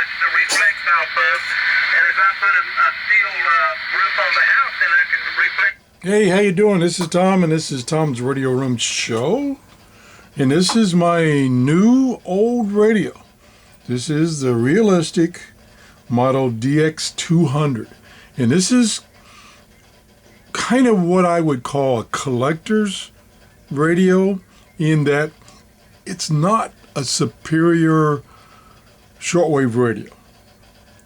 to reflect off of. And if I put a steel roof on the house, then I can reflect. Hey, how you doing? This is Tom, and this is Tom's Radio Room Show. And this is my new old radio. This is the Realistic model DX-200. And this is kind of what I would call a collector's radio, in that it's not a superior shortwave radio.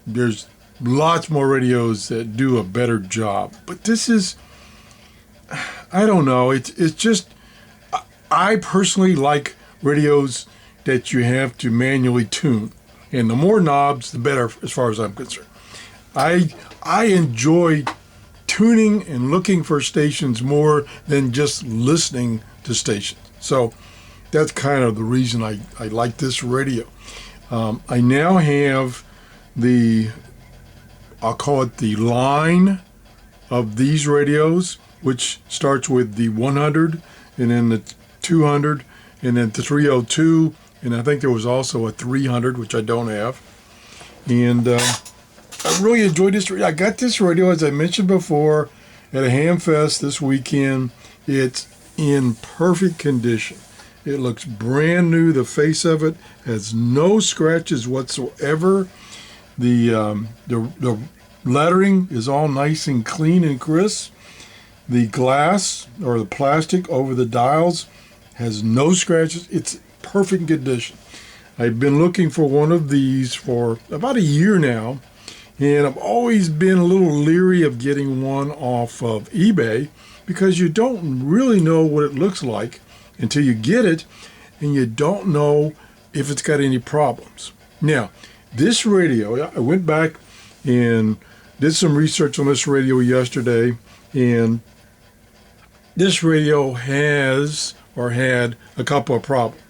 There's lots more radios that do a better job. But this is, I don't know, it's just, I personally like radios that you have to manually tune. And the more knobs, the better, as far as I'm concerned. I enjoy tuning and looking for stations more than just listening to stations. So that's kind of the reason I like this radio. I now have I'll call it the line of these radios, which starts with the 100 and then the 200 and then the 302, and I think there was also a 300, which I don't have. And I really enjoyed this radio. I got this radio, as I mentioned before, at a ham fest this weekend. It's in perfect condition. It looks brand new. The face of it has no scratches whatsoever. The lettering is all nice and clean and crisp. The glass or the plastic over the dials has no scratches. It's perfect condition. I've been looking for one of these for about a year now, and I've always been a little leery of getting one off of eBay because you don't really know what it looks like until you get it, and you don't know if it's got any problems. Now, this radio, I went back and did some research on this radio yesterday, and this radio has or had a couple of problems.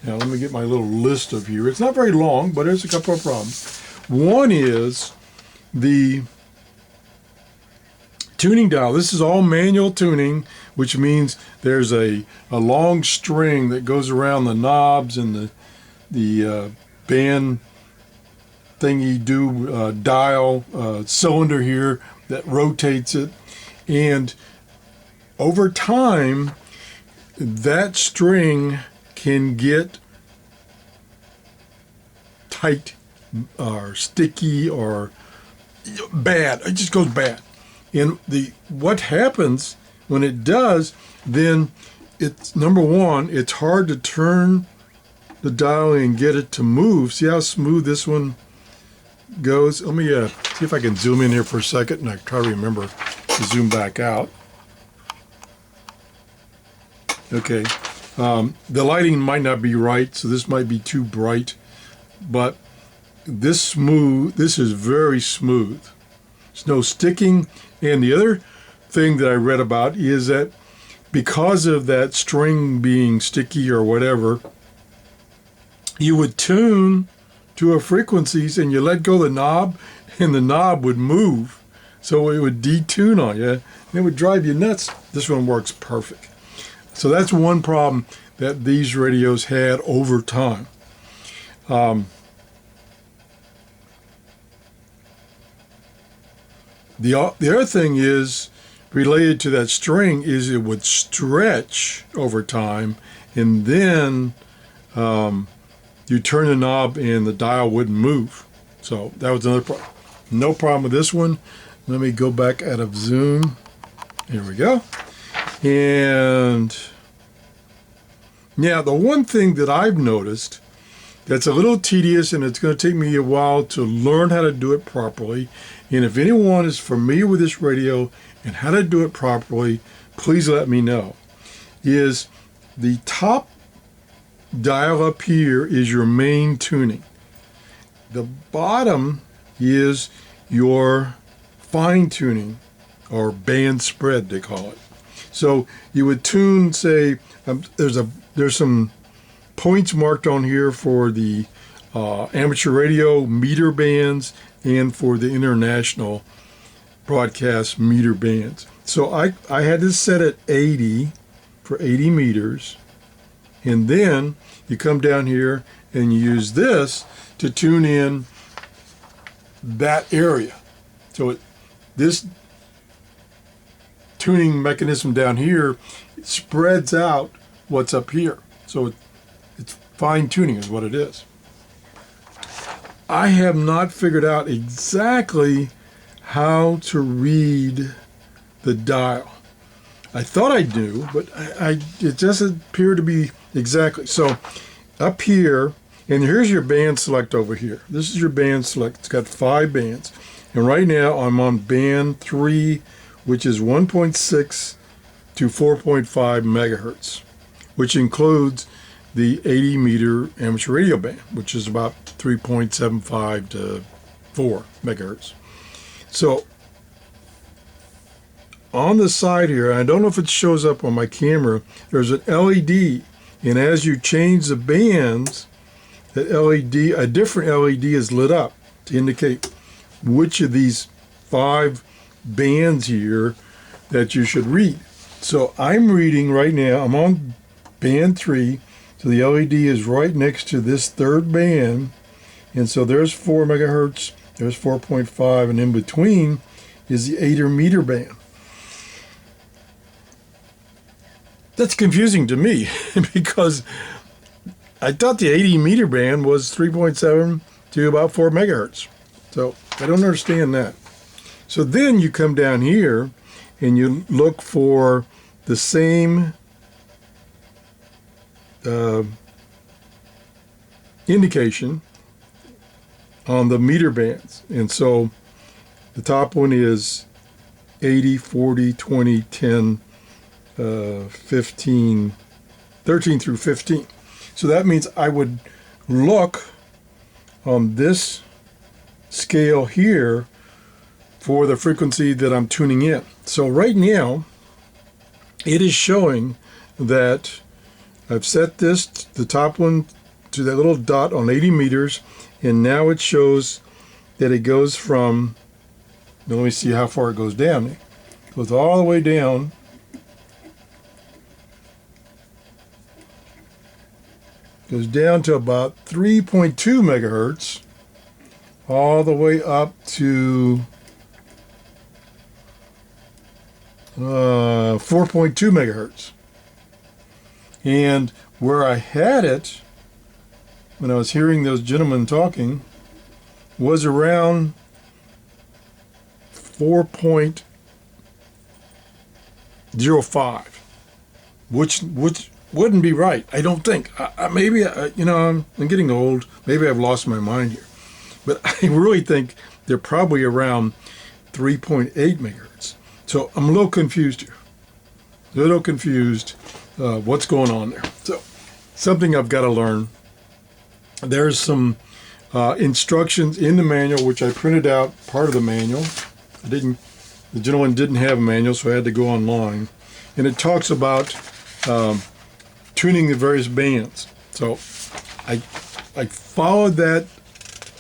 Now, let me get my little list of here. It's not very long, but there's a couple of problems. One is the tuning dial. This is all manual tuning, which means there's a long string that goes around the knobs and the band thingy dial cylinder here that rotates it. And over time, that string can get tight or sticky or bad. It just goes bad. And what happens when it does, then it's, number one, it's hard to turn the dial and get it to move. See how smooth this one goes? Let me see if I can zoom in here for a second, and I try to remember to zoom back out. Okay. The lighting might not be right, so this might be too bright, but this is very smooth. There's no sticking. And the other thing that I read about is that because of that string being sticky or whatever, you would tune to a frequencies and you let go of the knob and the knob would move. So it would detune on you and it would drive you nuts. This one works perfect. So that's one problem that these radios had over time. The other thing is related to that string is it would stretch over time, and then you turn the knob and the dial wouldn't move. So that was another problem. No problem with this one. Let me go back out of zoom. Here we go. And now the one thing that I've noticed that's a little tedious, and it's going to take me a while to learn how to do it properly. And if anyone is familiar with this radio and how to do it properly, please let me know. Is the top dial up here is your main tuning. The bottom is your fine tuning, or band spread they call it. So you would tune, say, there's some points marked on here for the amateur radio meter bands and for the international broadcast meter bands. So I had this set at 80 for 80 meters, and then you come down here and you use this to tune in that area. So this tuning mechanism down here spreads out what's up here. So it's fine tuning is what it is. I have not figured out exactly how to read the dial. I thought I knew, but it doesn't appear to be exactly. So up here, and here's your band select over here. This is your band select. It's got 5 bands. And right now I'm on band 3, which is 1.6 to 4.5 megahertz, which includes the 80 meter amateur radio band, which is about 3.75 to 4 megahertz. So on the side here, I don't know if it shows up on my camera, there's an LED, and as you change the bands, the LED, a different LED is lit up to indicate which of these 5 bands here that you should read. So I'm reading right now, I'm on band 3, so the LED is right next to this 3rd band, and so there's 4 megahertz, there's 4.5, and in between is the 80 meter band. That's confusing to me because I thought the 80 meter band was 3.7 to about 4 megahertz. So I don't understand that. So then you come down here and you look for the same indication on the meter bands. And so the top one is 80, 40, 20, 10, 15, 13 through 15. So that means I would look on this scale here for the frequency that I'm tuning in. So right now, it is showing that I've set this, the top one, to that little dot on 80 meters, and now it shows that it goes from, now let me see how far it goes down. It goes all the way down. Goes down to about 3.2 megahertz, all the way up to 4.2 megahertz. And where I had it, when I was hearing those gentlemen talking, was around 4.05, which wouldn't be right. I don't think. Maybe I'm getting old. Maybe I've lost my mind here, but I really think they're probably around 3.8 megahertz. So I'm a little confused here. What's going on there? So something I've got to learn. There's some instructions in the manual, which I printed out part of the manual. The gentleman didn't have a manual, so I had to go online. And it talks about tuning the various bands. So I followed that,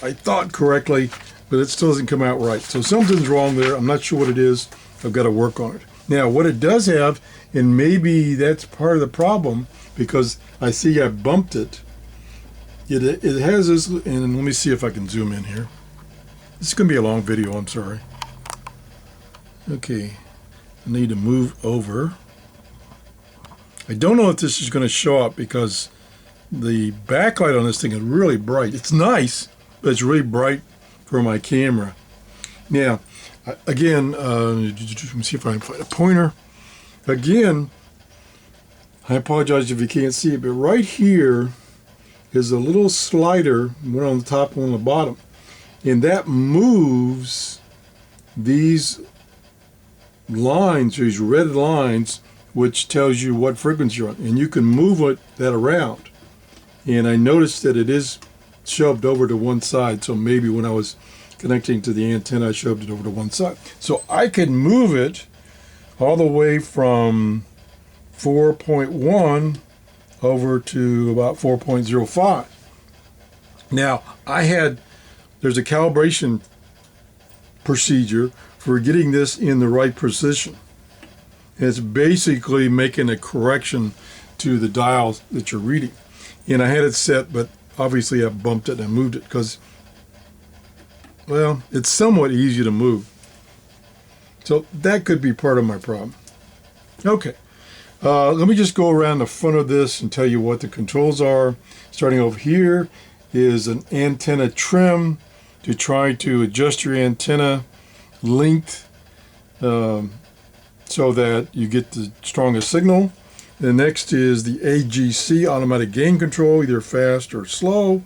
I thought correctly, but it still doesn't come out right. So something's wrong there. I'm not sure what it is. I've got to work on it. Now, what it does have, and maybe that's part of the problem, because I see I bumped it. It has this, and let me see if I can zoom in here. This is going to be a long video, I'm sorry. Okay, I need to move over. I don't know if this is going to show up because the backlight on this thing is really bright. It's nice, but it's really bright for my camera. Now, again, let me see if I can find a pointer. Again, I apologize if you can't see it, but right here is a little slider, one on the top, one on the bottom, and that moves these lines, these red lines, which tells you what frequency you're on, and you can move that around. And I noticed that it is shoved over to one side, so maybe when I was connecting to the antenna, I shoved it over to one side. So I can move it all the way from 4.1 over to about 4.05. Now, there's a calibration procedure for getting this in the right position. And it's basically making a correction to the dials that you're reading. And I had it set, but obviously I bumped it and moved it because well, it's somewhat easy to move. So that could be part of my problem. Okay, let me just go around the front of this and tell you what the controls are. Starting over here is an antenna trim to try to adjust your antenna length so that you get the strongest signal. The next is the AGC, automatic gain control, either fast or slow.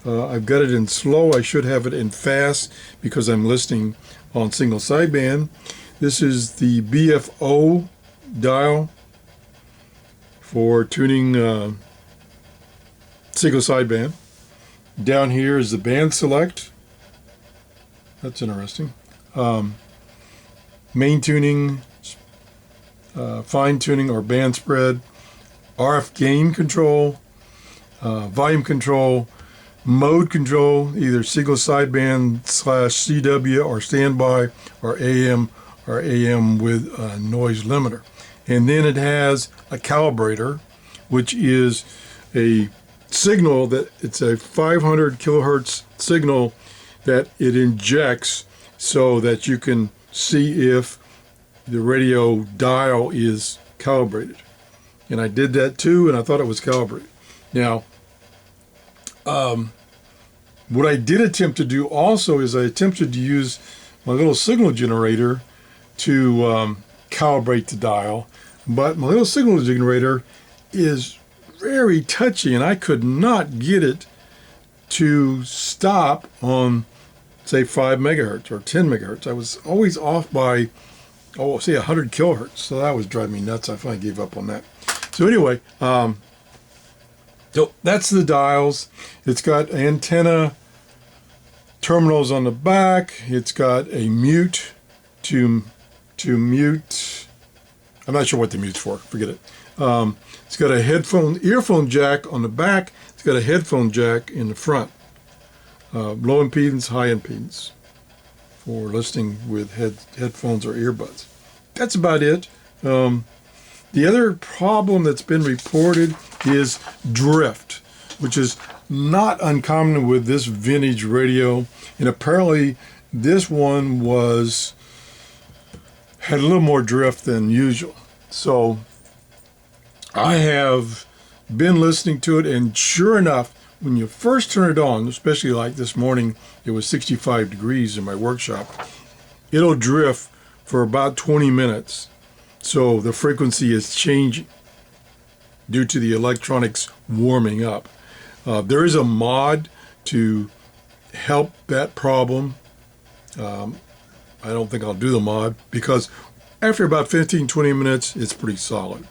I've got it in slow. I should have it in fast because I'm listening on single sideband. This is the BFO dial for tuning single sideband. Down here is the band select. That's interesting. Main tuning, fine tuning or band spread, RF gain control, volume control, mode control, either single sideband / CW or standby or AM with a noise limiter. And then it has a calibrator, which is a signal that it's a 500 kilohertz signal that it injects so that you can see if the radio dial is calibrated. And I did that too, and I thought it was calibrated. Now, what I did attempt to do also is I attempted to use my little signal generator to calibrate the dial, but my little signal generator is very touchy, and I could not get it to stop on, say, 5 megahertz or 10 megahertz. I was always off by, say 100 kilohertz. So that was driving me nuts. I finally gave up on that. So anyway, so that's the dials. It's got antenna terminals on the back. It's got a mute to mute. I'm not sure what the mute's for. Forget it. It's got a earphone jack on the back. It's got a headphone jack in the front. Low impedance, high impedance for listening with headphones or earbuds. That's about it. The other problem that's been reported is drift, which is not uncommon with this vintage radio. And apparently this one had a little more drift than usual. So I have been listening to it, and sure enough, when you first turn it on, especially like this morning, it was 65 degrees in my workshop, it'll drift for about 20 minutes. So the frequency is changing due to the electronics warming up. There is a mod to help that problem. I don't think I'll do the mod because after about 15-20 minutes, it's pretty solid.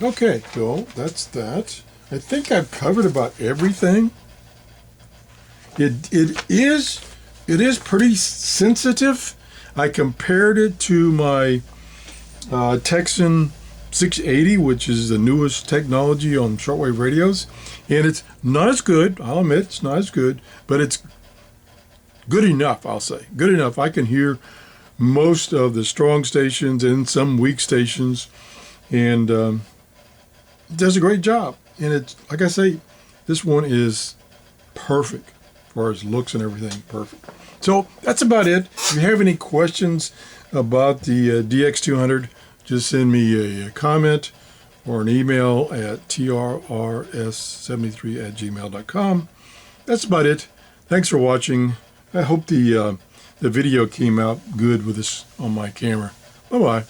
Okay, so that's that. I think I've covered about everything. It is pretty sensitive. I compared it to my Texan 680, which is the newest technology on shortwave radios, and it's not as good. I'll admit it's not as good, but it's good enough. I'll say good enough. I can hear most of the strong stations and some weak stations, and it does a great job. And it's like I say, this one is perfect as far as looks and everything. Perfect. So that's about it. If you have any questions about the DX-200, just send me a comment or an email at TRRS73@gmail.com. That's about it. Thanks for watching. I hope the video came out good with this on my camera. Bye-bye.